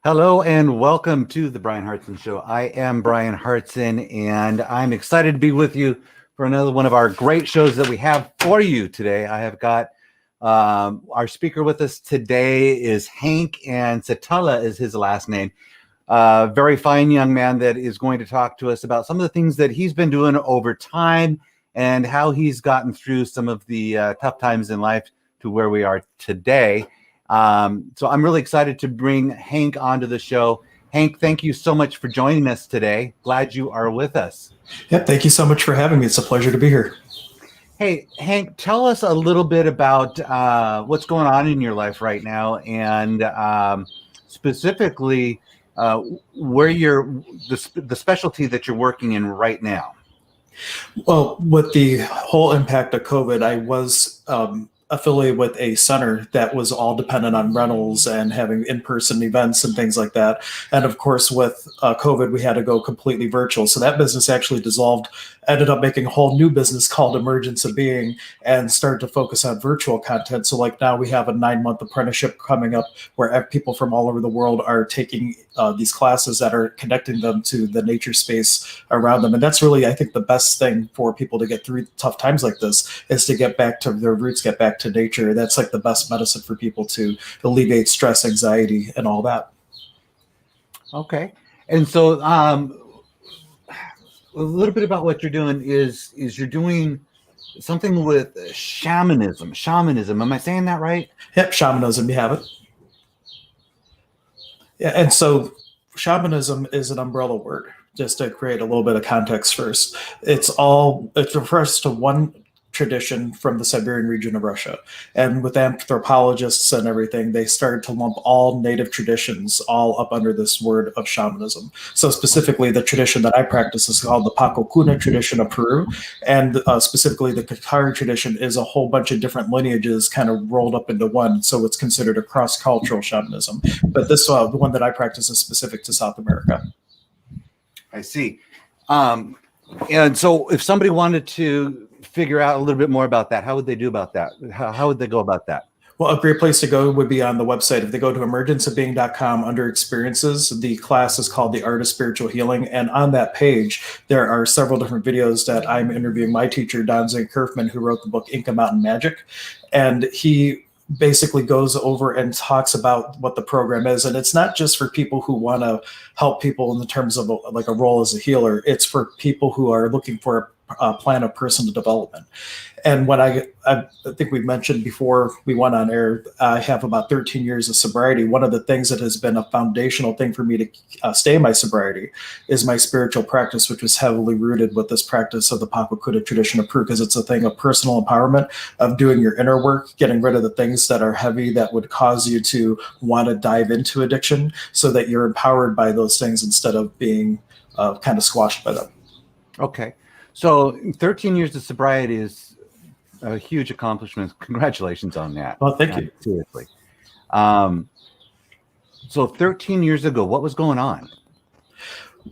Hello and welcome to the Bryan Hartson Show. I am Bryan Hartson, and I'm excited to be with you for another one of our great shows that we have for you today. I have got our speaker with us today is Hank, and Setala is his last name. Very fine young man that is going to talk to us about some of the things that he's been doing over time and how he's gotten through some of the tough times in life to where we are today. So I'm really excited to bring Hank onto the show. Hank, thank you so much for joining us today. Glad you are with us. Yeah, thank you so much for having me. It's a pleasure to be here. Hey, Hank, tell us a little bit about what's going on in your life right now, and specifically where the specialty that you're working in right now. Well, with the whole impact of COVID, I was affiliated with a center that was all dependent on rentals and having in-person events and things like that. And of course, with COVID, we had to go completely virtual. So that business actually dissolved, ended up making a whole new business called Emergence of Being and started to focus on virtual content. So like now we have a 9-month apprenticeship coming up where people from all over the world are taking these classes that are connecting them to the nature space around them. And that's really, I think, the best thing for people to get through tough times like this is to get back to their roots, get back to nature. That's like the best medicine for people to alleviate stress, anxiety, and all that. Okay. And so a little bit about what you're doing is you're doing something with shamanism. Am I saying that right? Yep, shamanism, you have it. Yeah, and so shamanism is an umbrella word, just to create a little bit of context first. It refers to one tradition from the Siberian region of Russia. And with anthropologists and everything, they started to lump all native traditions all up under this word of shamanism. So specifically, the tradition that I practice is called the Pakokuna tradition of Peru. And specifically, the Katari tradition is a whole bunch of different lineages kind of rolled up into one. So it's considered a cross-cultural shamanism. But this the one that I practice is specific to South America. I see. And so if somebody wanted to figure out a little bit more about that, how would they do about that? How would they go about that? Well, a great place to go would be on the website. If they go to emergenceofbeing.com under experiences, the class is called The Art of Spiritual Healing. And on that page, there are several different videos that I'm interviewing my teacher, Don Zane Kerfman, who wrote the book Inca Mountain Magic. And he basically goes over and talks about what the program is. And it's not just for people who want to help people in the terms of like a role as a healer. It's for people who are looking for a plan of personal development. And when I think we mentioned before we went on air, I have about 13 years of sobriety. One of the things that has been a foundational thing for me to stay in my sobriety is my spiritual practice, which was heavily rooted with this practice of the Pakokuna tradition of Peru, because it's a thing of personal empowerment, of doing your inner work, getting rid of the things that are heavy that would cause you to want to dive into addiction so that you're empowered by those things instead of being kind of squashed by them. Okay. So 13 years of sobriety is a huge accomplishment. Congratulations on that. Well, thank you. Seriously. So 13 years ago, what was going on?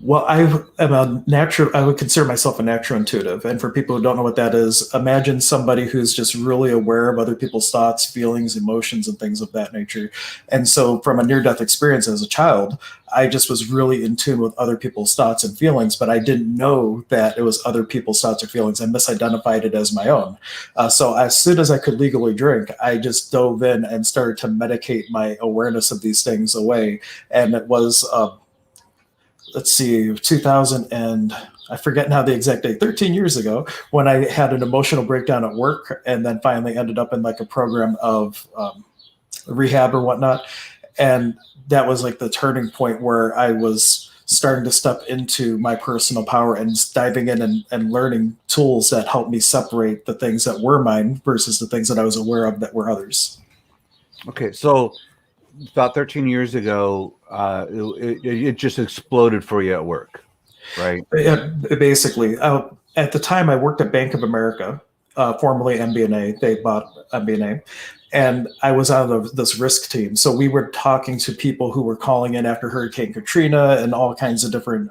Well, I would consider myself a natural intuitive. And for people who don't know what that is, imagine somebody who's just really aware of other people's thoughts, feelings, emotions, and things of that nature. And so from a near-death experience as a child, I just was really in tune with other people's thoughts and feelings, but I didn't know that it was other people's thoughts or feelings. I misidentified it as my own. So as soon as I could legally drink, I just dove in and started to medicate my awareness of these things away. And it was... 2000 and I forget now the exact date, 13 years ago, when I had an emotional breakdown at work and then finally ended up in like a program of rehab or whatnot. And that was like the turning point where I was starting to step into my personal power and diving in and learning tools that helped me separate the things that were mine versus the things that I was aware of that were others. Okay. So about 13 years ago, it just exploded for you at work, right? Yeah, basically. At the time, I worked at Bank of America, formerly MBNA. They bought MBNA. And I was on this risk team. So we were talking to people who were calling in after Hurricane Katrina and all kinds of different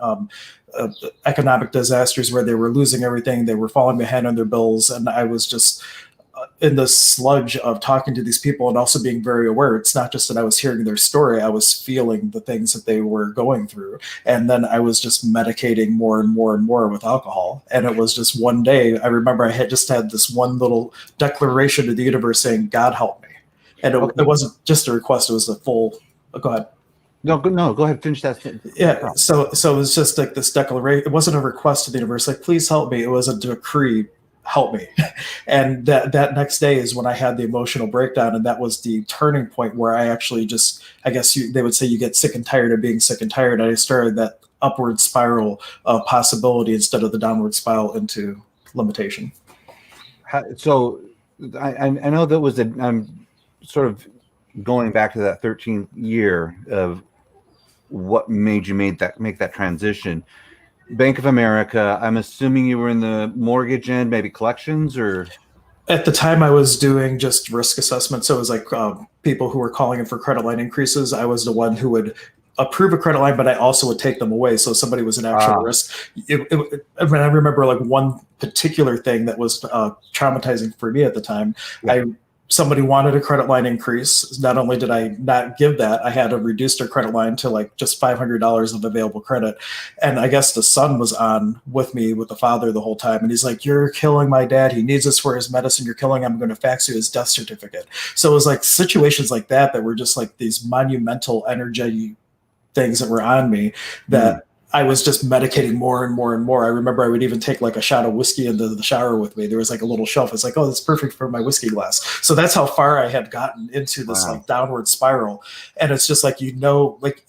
economic disasters where they were losing everything. They were falling behind on their bills. And I was just in the sludge of talking to these people and also being very aware. It's not just that I was hearing their story, I was feeling the things that they were going through. And then I was just medicating more and more and more with alcohol. And it was just one day, I remember I had just had this one little declaration to the universe saying, God help me. And it wasn't just a request, it was a full, go ahead. No, go ahead, finish that. Yeah, so it was just like this declaration. It wasn't a request to the universe, like, please help me. It was a decree, help me. And that next day is when I had the emotional breakdown, and that was the turning point where I actually just, I guess they would say you get sick and tired of being sick and tired. And I started that upward spiral of possibility instead of the downward spiral into limitation. So I know that was I'm sort of going back to that 13th year of what made you make that transition. Bank of America, I'm assuming you were in the mortgage end, maybe collections, or? At the time I was doing just risk assessment. So it was like people who were calling in for credit line increases. I was the one who would approve a credit line, but I also would take them away. So if somebody was an actual risk. I remember like one particular thing that was traumatizing for me at the time. Yeah. Somebody wanted a credit line increase. Not only did I not give that, I had to reduce their credit line to like just $500 of available credit. And I guess the son was on with me with the father the whole time. And he's like, you're killing my dad. He needs this for his medicine. You're killing him. I'm going to fax you his death certificate. So it was like situations like that were just like these monumental energy things that were on me that I was just medicating more and more and more. I remember I would even take like a shot of whiskey into the shower with me. There was like a little shelf. It's like, oh, that's perfect for my whiskey glass. So that's how far I had gotten into this like downward spiral. And it's just like, you know that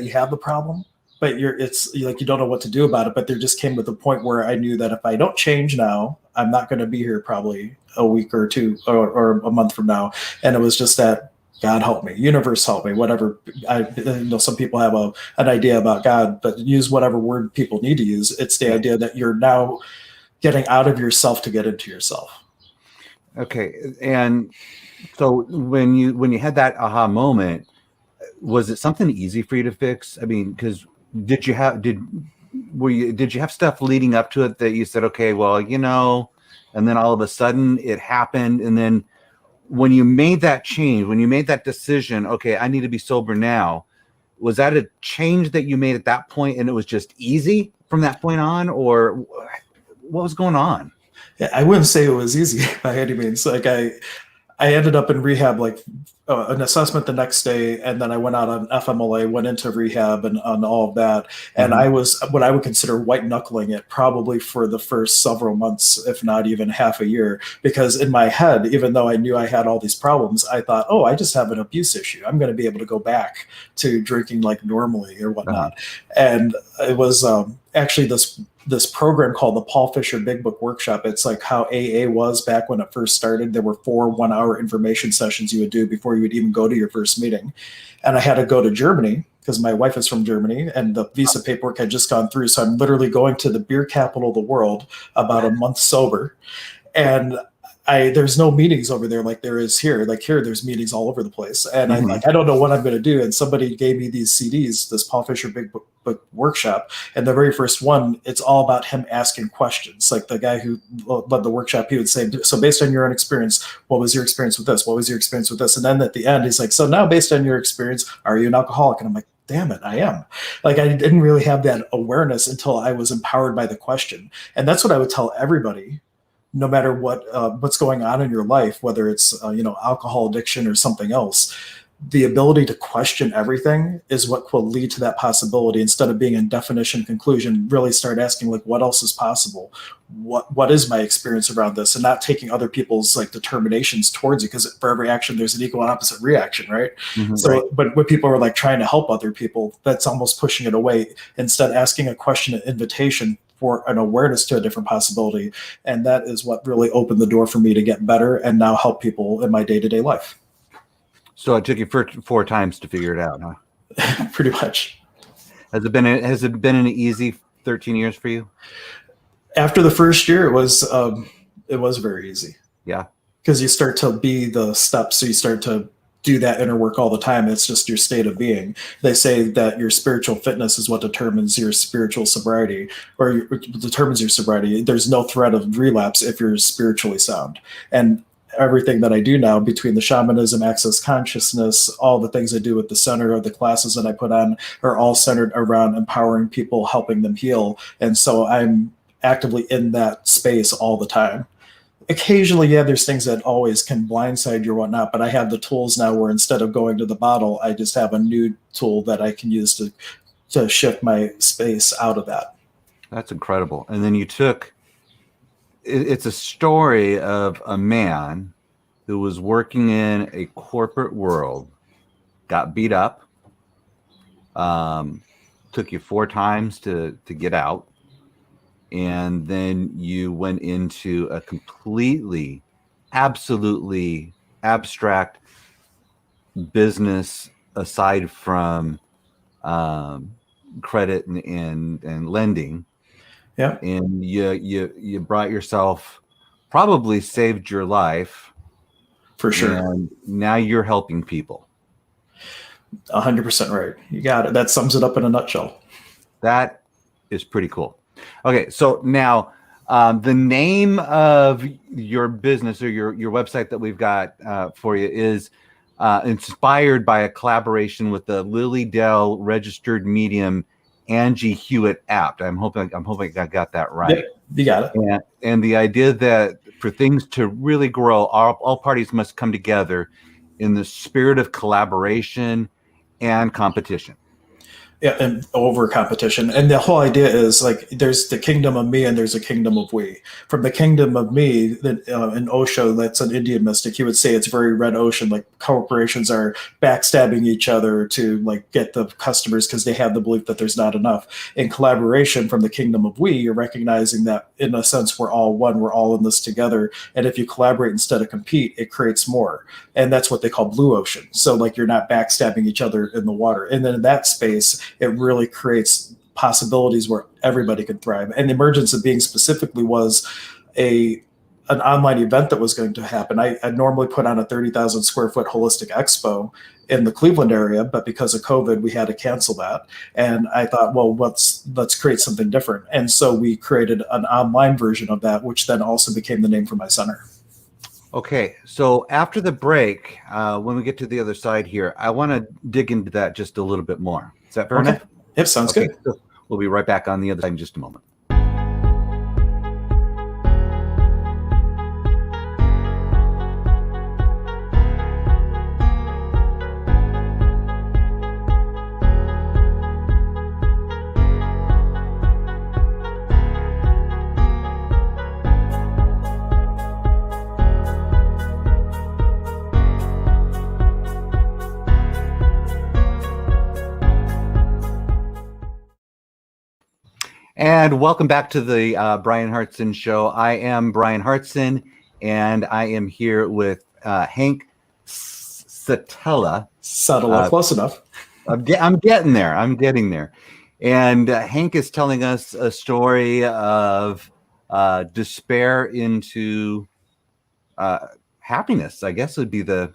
you have the problem, but it's like, you don't know what to do about it. But there just came with a point where I knew that if I don't change now, I'm not going to be here probably a week or two or a month from now. And it was just that, God help me, universe help me, whatever. I know some people have an idea about God, but use whatever word people need to use. It's the idea that you're now getting out of yourself to get into yourself. Okay. And so when you had that aha moment, was it something easy for you to fix? I mean, because did you have stuff leading up to it that you said, okay, well, and then all of a sudden it happened, and then when you made that change, when you made that decision, okay, I need to be sober now, was that a change that you made at that point and it was just easy from that point on, or what was going on? Yeah, I wouldn't say it was easy by any means. Like I ended up in rehab, like an assessment the next day, and then I went out on FMLA, went into rehab and on all of that. And I was what I would consider white knuckling it probably for the first several months, if not even half a year, because in my head, even though I knew I had all these problems, I thought, oh, I just have an abuse issue. I'm going to be able to go back to drinking like normally or whatnot. And it was actually this program called the Paul Fisher Big Book Workshop. It's like how AA was back when it first started. There were 4 one-hour information sessions you would do before you would even go to your first meeting. And I had to go to Germany because my wife is from Germany and the visa paperwork had just gone through. So I'm literally going to the beer capital of the world about a month sober. And there's no meetings over there like there is here. Like here, there's meetings all over the place. And I'm like, I don't know what I'm going to do. And somebody gave me these CDs, this Paul Fisher Big Book Workshop. And the very first one, it's all about him asking questions. Like the guy who led the workshop, he would say, so based on your own experience, what was your experience with this? What was your experience with this? And then at the end, he's like, so now based on your experience, are you an alcoholic? And I'm like, damn it, I am. Like I didn't really have that awareness until I was empowered by the question. And that's what I would tell everybody. No matter what's going on in your life, whether it's alcohol addiction or something else, the ability to question everything is what will lead to that possibility. Instead of being in definition conclusion, really start asking like, what else is possible? What is my experience around this? And not taking other people's like determinations towards you, because for every action there's an equal and opposite reaction, right? But when people are like trying to help other people, that's almost pushing it away. Instead, asking a question, an invitation for an awareness to a different possibility. And that is what really opened the door for me to get better and now help people in my day-to-day life. So it took you 4 times to figure it out, huh? Pretty much. Has it been an easy 13 years for you? After the first year, it was very easy. Yeah. Because you start to be the steps. So you start to do that inner work all the time. It's just your state of being. They say that your spiritual fitness is what determines your spiritual sobriety, or determines your sobriety. There's no threat of relapse if you're spiritually sound. And everything that I do now, between the shamanism, access consciousness, all the things I do with the center, or the classes that I put on, are all centered around empowering people, helping them heal. And so I'm actively in that space all the time. Occasionally, yeah, there's things that always can blindside you or whatnot, but I have the tools now where instead of going to the bottle, I just have a new tool that I can use to shift my space out of that. That's incredible. And then you took, it's a story of a man who was working in a corporate world, got beat up, took you 4 times to get out. And then you went into a completely, absolutely abstract business aside from credit and lending. Yeah. And you brought yourself, probably saved your life. For sure. And now you're helping people. 100% right. You got it. That sums it up in a nutshell. That is pretty cool. Okay, so now the name of your business, or your website that we've got for you, is inspired by a collaboration with the Lily Dell registered medium Angie Hewitt Apt. I'm hoping I got that right. Yep, you got it. And the idea that for things to really grow, all parties must come together in the spirit of collaboration and competition. Yeah, and over competition. And the whole idea is, like, there's the kingdom of me and there's a kingdom of we. From the kingdom of me, in Osho, that's an Indian mystic, he would say it's very red ocean, like corporations are backstabbing each other to like get the customers because they have the belief that there's not enough. In collaboration, from the kingdom of we, you're recognizing that in a sense we're all one, we're all in this together. And if you collaborate instead of compete, it creates more. And that's what they call blue ocean. So like you're not backstabbing each other in the water. And then in that space, it really creates possibilities where everybody can thrive. And the emergence of being specifically was an online event that was going to happen. I normally put on a 30,000 square foot holistic expo in the Cleveland area, but because of COVID, we had to cancel that. And I thought, well, let's create something different. And so we created an online version of that, which then also became the name for my center. Okay, so after the break, when we get to the other side here, I want to dig into that just a little bit more. Is that fair enough? Yep, sounds good. So we'll be right back on the other side in just a moment. And welcome back to the Bryan Hartson Show. I am Bryan Hartson, and I am here with Hank Setala. Setala, close enough. I'm getting there. I'm getting there. And Hank is telling us a story of despair into happiness, I guess would be the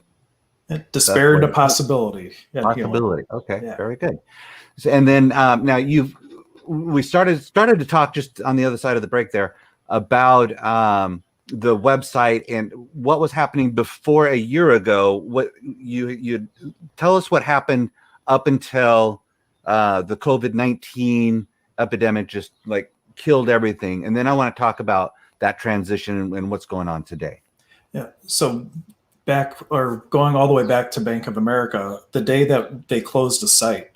despair into possibility. Yeah, possibility. Okay, yeah. Very good. So, and then now we started to talk just on the other side of the break there about the website and what was happening before a year ago. What you tell us what happened up until the COVID-19 epidemic just like killed everything, and then I want to talk about that transition and what's going on today. Yeah. So going all the way back to Bank of America, the day that they closed the site.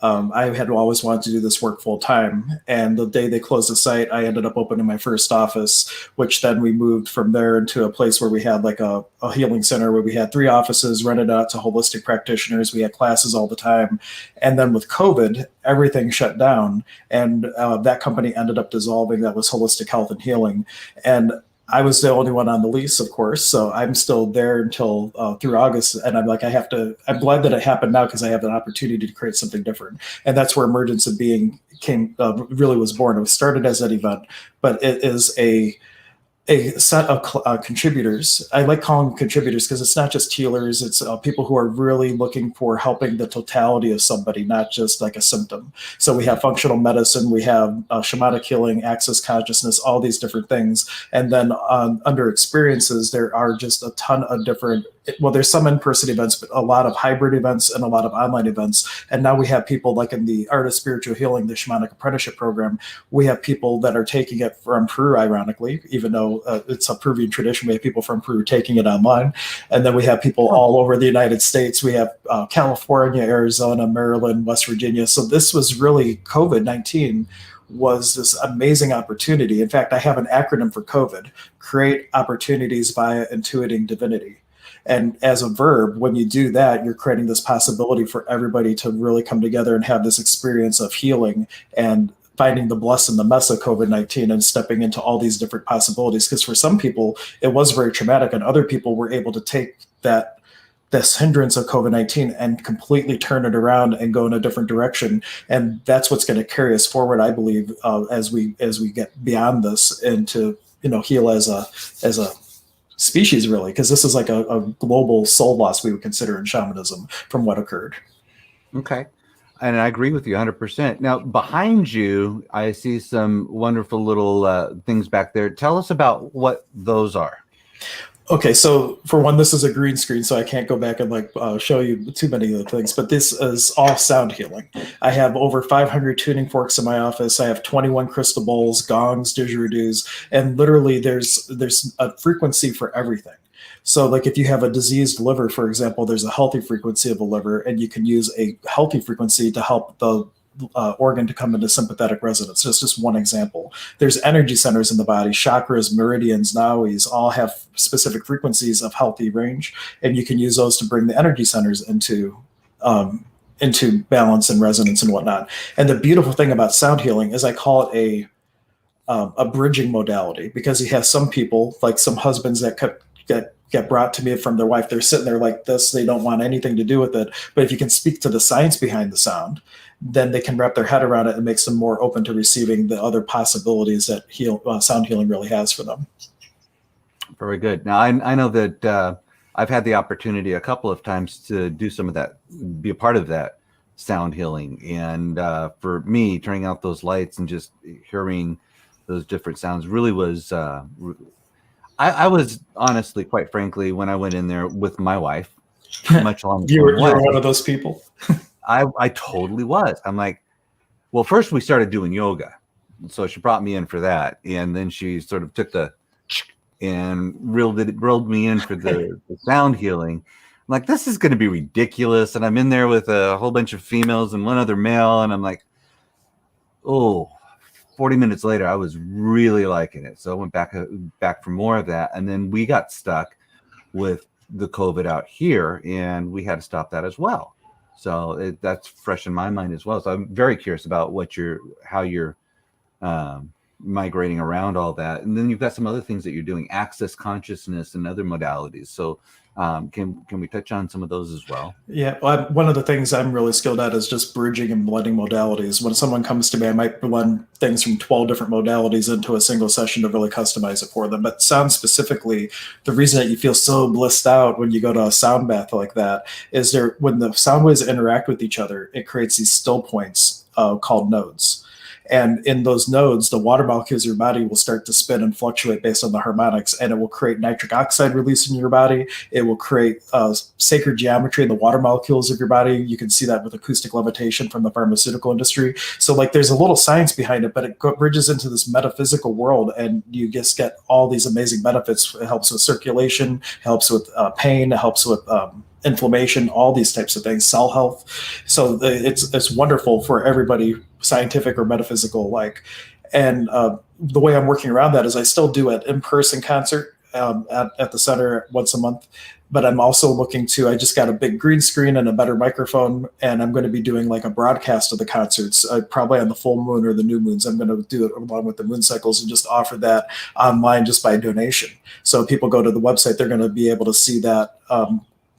I had always wanted to do this work full time. And the day they closed the site, I ended up opening my first office, which then we moved from there into a place where we had like a healing center where we had 3 offices rented out to holistic practitioners. We had classes all the time. And then with COVID, everything shut down. And that company ended up dissolving. That was Holistic Health and Healing. And I was the only one on the lease, of course, so I'm still there until through August, and I'm like, I'm glad that it happened now because I have an opportunity to create something different, and that's where Emergence of Being really was born. It was started as an event, but it is a set of contributors. I like calling them contributors because it's not just healers. It's people who are really looking for helping the totality of somebody, not just like a symptom. So we have functional medicine, we have shamanic healing, access consciousness, all these different things. And then under experiences, there are just a ton of different, well, there's some in-person events, but a lot of hybrid events and a lot of online events. And now we have people like in the Art of Spiritual Healing, the Shamanic Apprenticeship Program, we have people that are taking it from Peru, ironically, even though it's a Peruvian tradition. We have people from Peru taking it online. And then we have people all over the United States. We have California, Arizona, Maryland, West Virginia. So this was really COVID-19 was this amazing opportunity. In fact, I have an acronym for COVID: create opportunities via intuiting divinity. And as a verb, when you do that, you're creating this possibility for everybody to really come together and have this experience of healing and finding the bless in the mess of COVID-19 and stepping into all these different possibilities. Because for some people, it was very traumatic, and other people were able to take this hindrance of COVID-19 and completely turn it around and go in a different direction. And that's what's going to carry us forward, I believe, as we get beyond this and to heal as a species, really, because this is like a global soul loss we would consider in shamanism from what occurred. Okay. And I agree with you 100%. Now, behind you, I see some wonderful little things back there. Tell us about what those are. Okay, so for one, this is a green screen, so I can't go back and show you too many of the things, but this is all sound healing. I have over 500 tuning forks in my office. I have 21 crystal bowls, gongs, didgeridoos, and literally there's a frequency for everything. So like if you have a diseased liver, for example, there's a healthy frequency of a liver, and you can use a healthy frequency to help the organ to come into sympathetic resonance. That's just one example. There's energy centers in the body, chakras, meridians, nawis, all have specific frequencies of healthy range, and you can use those to bring the energy centers into balance and resonance and whatnot. And the beautiful thing about sound healing is I call it a bridging modality, because you have some people, like some husbands that get brought to me from their wife. They're sitting there like this. They don't want anything to do with it. But if you can speak to the science behind the sound, then they can wrap their head around it and makes them more open to receiving the other possibilities that sound healing really has for them. Very good. Now, I know that I've had the opportunity a couple of times to do some of that, be a part of that sound healing. And for me, turning out those lights and just hearing those different sounds really was, I was honestly, quite frankly, when I went in there with my wife, much longer. You were one of those people? I totally was. I'm like, well, first we started doing yoga. So she brought me in for that. And then she sort of took and reeled me in for the sound healing. I'm like, this is going to be ridiculous. And I'm in there with a whole bunch of females and one other male. And I'm like, 40 minutes later, I was really liking it. So I went back for more of that. And then we got stuck with the COVID out here, and we had to stop that as well. So that's fresh in my mind as well. So I'm very curious about how you're migrating around all that. And then you've got some other things that you're doing, access consciousness and other modalities. So can we touch on some of those as well? Yeah, well, one of the things I'm really skilled at is just bridging and blending modalities. When someone comes to me, I might blend things from 12 different modalities into a single session to really customize it for them. But sound specifically, the reason that you feel so blissed out when you go to a sound bath like that is when the sound waves interact with each other, it creates these still points called nodes. And in those nodes, the water molecules of your body will start to spin and fluctuate based on the harmonics, and it will create nitric oxide release in your body. It will create sacred geometry in the water molecules of your body. You can see that with acoustic levitation from the pharmaceutical industry. So like there's a little science behind it, but it bridges into this metaphysical world, and you just get all these amazing benefits. It helps with circulation, helps with pain, it helps with inflammation, all these types of things, cell health. So it's wonderful for everybody, scientific or metaphysical alike. And the way I'm working around that is I still do an in-person concert at the center once a month, but I'm also looking to, I just got a big green screen and a better microphone, and I'm going to be doing like a broadcast of the concerts, probably on the full moon or the new moons. I'm going to do it along with the moon cycles and just offer that online just by donation. So if people go to the website, they're going to be able to see that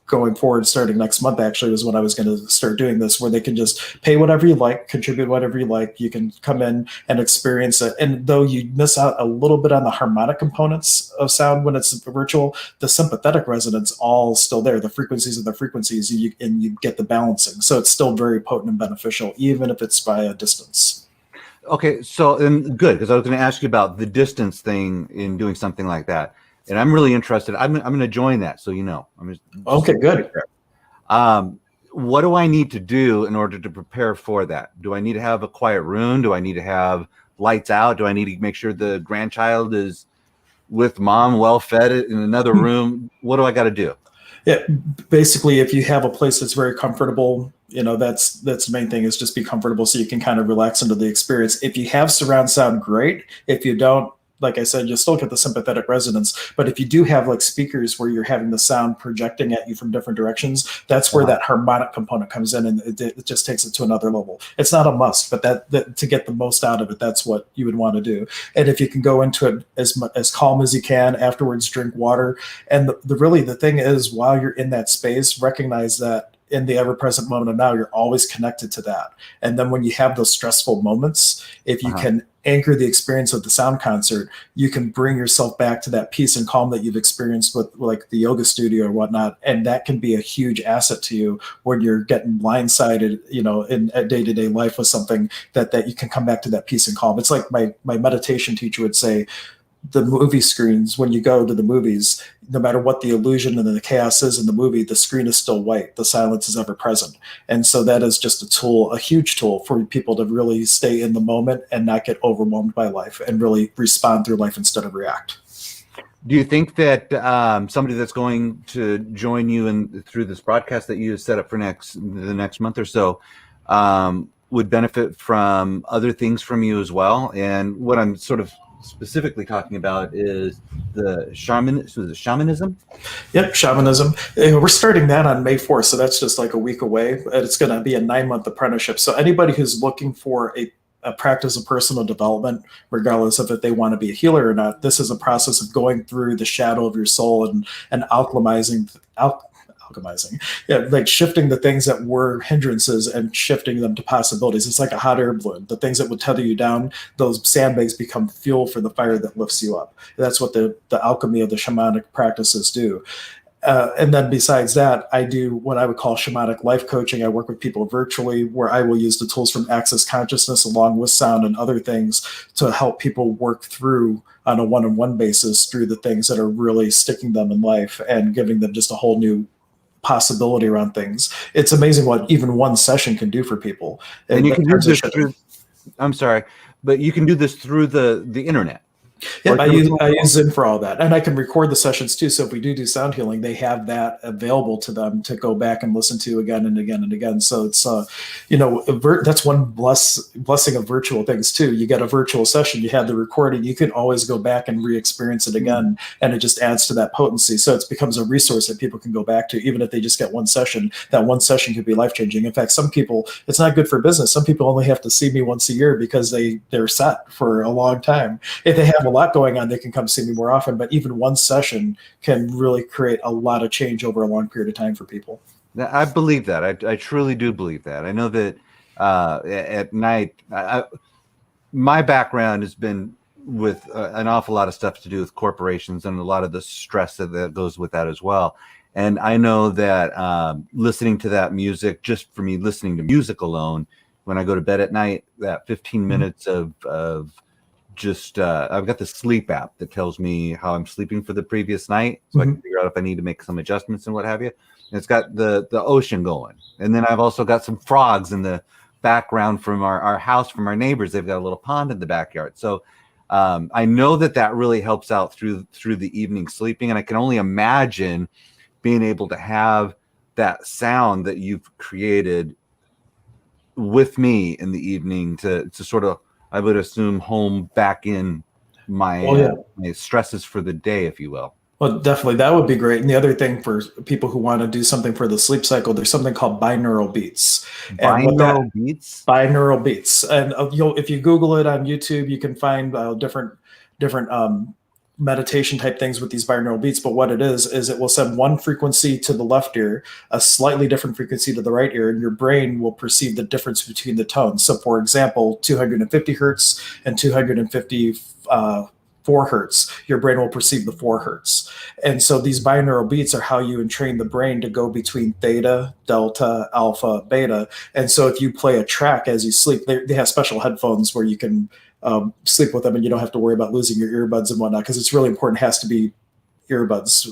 going forward, starting next month, actually, was when I was going to start doing this, where they can just pay whatever you like, contribute whatever you like. You can come in and experience it. And though you miss out a little bit on the harmonic components of sound when it's virtual, the sympathetic resonance all still there. The frequencies are the frequencies, and you get the balancing. So it's still very potent and beneficial, even if it's by a distance. Okay, so and good, because I was going to ask you about the distance thing in doing something like that, and I'm really interested. I'm going to join that, so you know. I'm just okay, good. What do I need to do in order to prepare for that? Do I need to have a quiet room? Do I need to have lights out? Do I need to make sure the grandchild is with mom, well fed in another room? What do I got to do? Yeah, basically, if you have a place that's very comfortable, that's the main thing, is just be comfortable so you can kind of relax into the experience. If you have surround sound, great. If you don't, like I said, you'll still get the sympathetic resonance. But if you do have like speakers where you're having the sound projecting at you from different directions, that's where that harmonic component comes in, and it just takes it to another level. It's not a must, but that to get the most out of it, that's what you would want to do. And if you can go into it as calm as you can, afterwards drink water. And the thing is, while you're in that space, recognize that in the ever-present moment of now, you're always connected to that. And then when you have those stressful moments, if you can anchor the experience of the sound concert, you can bring yourself back to that peace and calm that you've experienced with like the yoga studio or whatnot. And that can be a huge asset to you when you're getting blindsided, in day-to-day life with something that you can come back to that peace and calm. It's like my meditation teacher would say, the movie screens, when you go to the movies, no matter what the illusion and the chaos is in the movie, the screen is still white. The silence is ever present. And so that is just a tool, a huge tool for people to really stay in the moment and not get overwhelmed by life and really respond through life instead of react. Do you think that somebody that's going to join you through this broadcast that you set up for the next month or so would benefit from other things from you as well? And what I'm sort of specifically talking about is the shamanism. Yep, shamanism. We're starting that on May 4th, so that's just like a week away. It's going to be a 9-month apprenticeship. So anybody who's looking for a practice of personal development, regardless of if they want to be a healer or not, this is a process of going through the shadow of your soul and alchemizing, like shifting the things that were hindrances and shifting them to possibilities. It's like a hot air balloon. The things that would tether you down, those sandbags become fuel for the fire that lifts you up. That's what the alchemy of the shamanic practices do. And then besides that, I do what I would call shamanic life coaching. I work with people virtually, where I will use the tools from Access Consciousness along with sound and other things to help people work through on a one-on-one basis through the things that are really sticking them in life and giving them just a whole new possibility around things. It's amazing what even one session can do for people. And you can do this through, I'm sorry, but you can do this through the internet. Yeah, I use Zoom for all that. And I can record the sessions too. So if we do sound healing, they have that available to them to go back and listen to again and again and again. So it's, that's one blessing of virtual things too. You get a virtual session, you have the recording, you can always go back and re-experience it again. And it just adds to that potency. So it becomes a resource that people can go back to, even if they just get one session. That one session could be life-changing. In fact, some people, it's not good for business. Some people only have to see me once a year because they're set for a long time. If they have a lot going on, they can come see me more often, but even one session can really create a lot of change over a long period of time for people. I believe that. I truly do believe that. I know that at night, my background has been with an awful lot of stuff to do with corporations and a lot of the stress that goes with that as well. And I know that listening to that music, just for me listening to music alone, when I go to bed at night, that 15 minutes of just I've got the sleep app that tells me how I'm sleeping for the previous night, so I can figure out if I need to make some adjustments and what have you. And it's got the ocean going, and then I've also got some frogs in the background from our house, from our neighbors. They've got a little pond in the backyard, so I know that really helps out through the evening sleeping. And I can only imagine being able to have that sound that you've created with me in the evening to sort of, I would assume, home back in my stresses for the day, if you will. Well, definitely. That would be great. And the other thing for people who want to do something for the sleep cycle, there's something called binaural beats. Binaural beats? Binaural beats. And if you Google it on YouTube, you can find different meditation type things with these binaural beats, but what it is it will send one frequency to the left ear, a slightly different frequency to the right ear, and your brain will perceive the difference between the tones. So for example, 250 hertz and 254 hertz, your brain will perceive the 4 hertz. And so these binaural beats are how you entrain the brain to go between theta, delta, alpha, beta. And so if you play a track as you sleep, they have special headphones where you can sleep with them, and you don't have to worry about losing your earbuds and whatnot, because it's really important. It has to be earbuds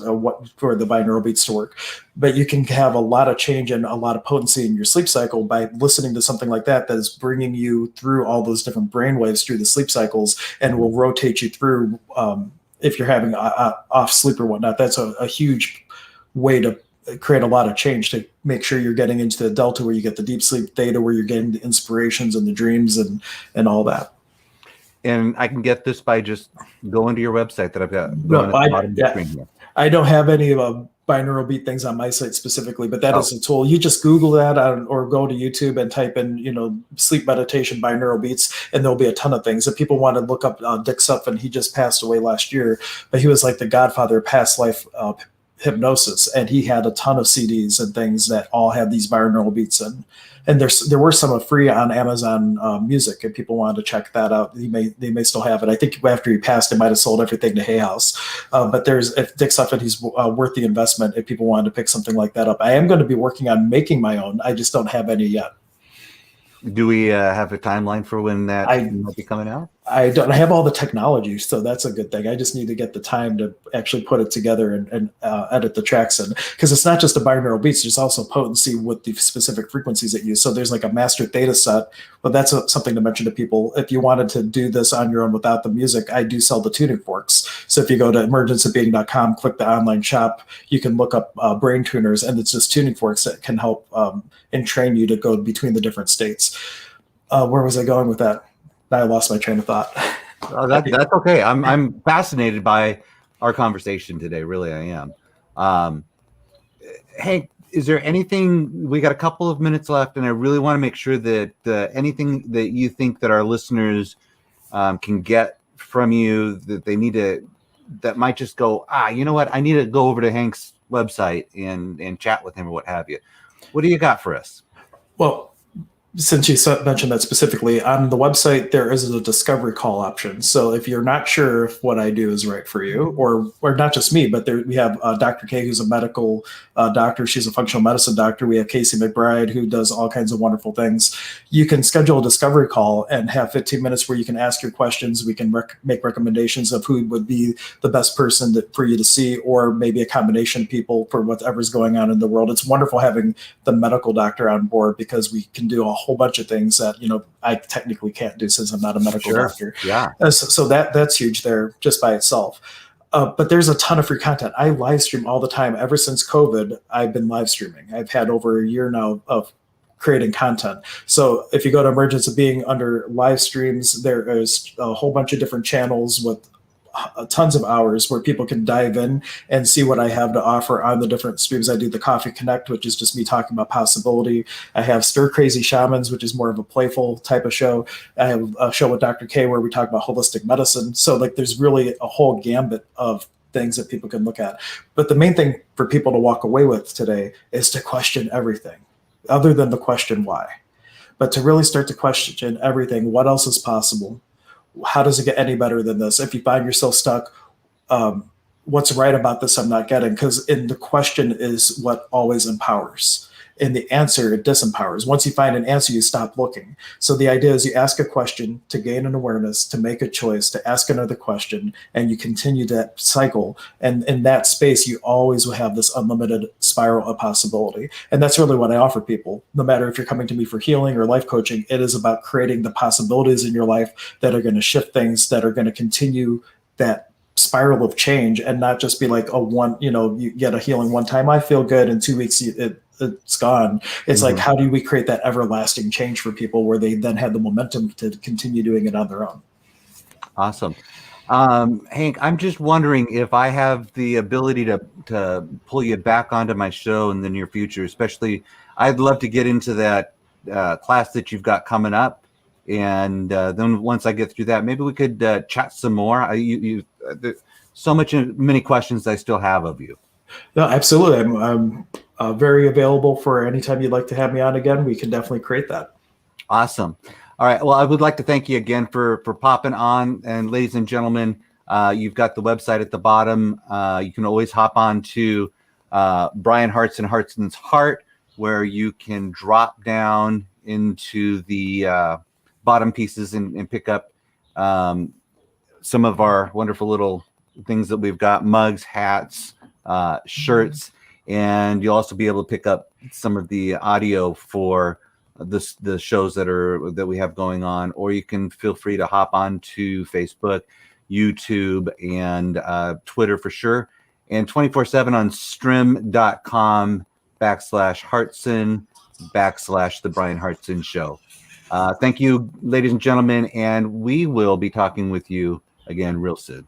for the binaural beats to work. But you can have a lot of change and a lot of potency in your sleep cycle by listening to something like that is bringing you through all those different brain waves through the sleep cycles, and will rotate you through if you're having off sleep or whatnot. That's a huge way to create a lot of change, to make sure you're getting into the delta where you get the deep sleep, theta where you're getting the inspirations and the dreams and all that. And I can get this by just going to your website that I've got. I don't have any binaural beat things on my site specifically, but that is a tool. You just Google that or go to YouTube and type in, sleep meditation binaural beats, and there'll be a ton of things. If people want to look up Dick Sutphin, he just passed away last year, but he was like the godfather of past life hypnosis, and he had a ton of CDs and things that all had these binaural beats in. And there were some free on Amazon Music, if people wanted to check that out. They may still have it. I think after he passed, they might have sold everything to Hay House. But if Dick Sutphin, he's worth the investment if people wanted to pick something like that up. I am going to be working on making my own. I just don't have any yet. Do we have a timeline for when that might be coming out? I don't have all the technology, so that's a good thing. I just need to get the time to actually put it together and edit the tracks in, because it's not just a binaural beats. There's also potency with the specific frequencies it uses. So there's like a master theta set, but that's something to mention to people. If you wanted to do this on your own without the music, I do sell the tuning forks. So if you go to emergenceofbeing.com, click the online shop, you can look up brain tuners, and it's just tuning forks that can help and train you to go between the different states. Where was I going with that? I lost my train of thought. That's okay. I'm fascinated by our conversation today. Really, I am. Hank, is there anything? We got a couple of minutes left, and I really want to make sure that anything that you think that our listeners can get from you that they need to, that might just go, you know what? I need to go over to Hank's website and chat with him or what have you. What do you got for us? Well, since you mentioned that specifically, on the website, there is a discovery call option. So if you're not sure if what I do is right for you, or not just me, but we have Dr. K, who's a medical doctor. She's a functional medicine doctor. We have Casey McBride, who does all kinds of wonderful things. You can schedule a discovery call and have 15 minutes where you can ask your questions. We can make recommendations of who would be the best person for you to see, or maybe a combination of people for whatever's going on in the world. It's wonderful having the medical doctor on board, because we can do a whole bunch of things that I technically can't do since I'm not a medical doctor. Yeah. So that's huge there just by itself. But there's a ton of free content. I live stream all the time. Ever since COVID, I've been live streaming. I've had over a year now of creating content. So if you go to Emergence of Being under live streams, there is a whole bunch of different channels with tons of hours where people can dive in and see what I have to offer on the different streams. I do the Coffee Connect, which is just me talking about possibility. I have Stir Crazy Shamans, which is more of a playful type of show. I have a show with Dr. K where we talk about holistic medicine. So there's really a whole gambit of things that people can look at. But the main thing for people to walk away with today is to question everything other than the question why, but to really start to question everything. What else is possible? How does it get any better than this? If you find yourself stuck, what's right about this I'm not getting? Because in the question is what always empowers. In the answer, it disempowers. Once you find an answer, you stop looking. So the idea is you ask a question to gain an awareness, to make a choice, to ask another question, and you continue that cycle. And in that space, you always will have this unlimited spiral of possibility. And that's really what I offer people. No matter if you're coming to me for healing or life coaching, it is about creating the possibilities in your life that are going to shift things, that are going to continue that spiral of change, and not just be like you get a healing one time, I feel good, in 2 weeks it's gone. It's like, how do we create that everlasting change for people where they then have the momentum to continue doing it on their own? Awesome. Hank, I'm just wondering if I have the ability to pull you back onto my show in the near future. Especially, I'd love to get into that class that you've got coming up, and then once I get through that, maybe we could chat some more. many questions I still have of you. No, absolutely. I'm very available for anytime you'd like to have me on again. We can definitely create that. Awesome. All right. Well, I would like to thank you again for popping on. And ladies and gentlemen, you've got the website at the bottom. You can always hop on to Bryan Hartson, Hartson's Heart, where you can drop down into the bottom pieces and pick up some of our wonderful little things that we've got: mugs, hats, shirts, and you'll also be able to pick up some of the audio for the shows that we have going on. Or you can feel free to hop on to Facebook, YouTube, and Twitter for sure, and 24/7 on strim.com/Hartson/the Bryan Hartson Show. Thank you, ladies and gentlemen, and we will be talking with you again real soon.